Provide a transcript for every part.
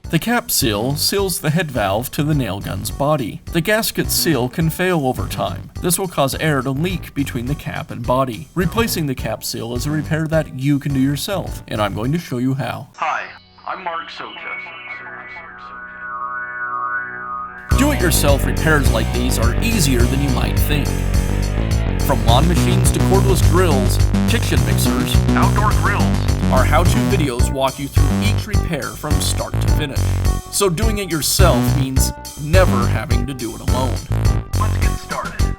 The cap seal seals the head valve to the nail gun's body. The gasket seal can fail over time. This will cause air to leak between the cap and body. Replacing the cap seal is a repair that you can do yourself, and I'm going to show you how. Hi, I'm Mark Socha. Do-it-yourself repairs like these are easier than you might think. From lawn machines to cordless grills, kitchen mixers, Outdoor grills. our how-to videos walk you through each repair from start to finish. So doing it yourself means never having to do it alone. Let's get started.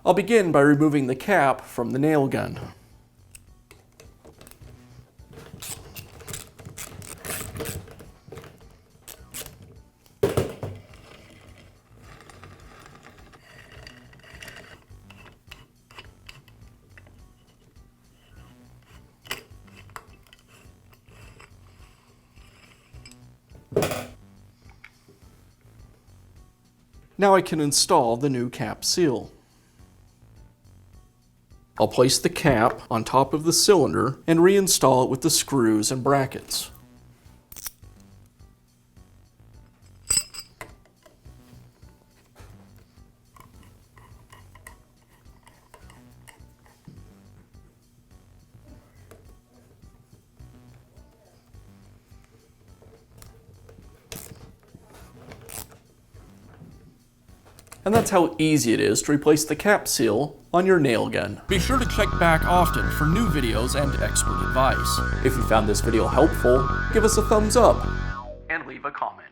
I'll begin by removing the cap from the nail gun. Now I can install the new cap seal. I'll place the cap on top of the cylinder and reinstall it with the screws and brackets. And that's how easy it is to replace the cap seal on your nail gun. Be sure to check back often for new videos and expert advice. If you found this video helpful, give us a thumbs up And leave a comment.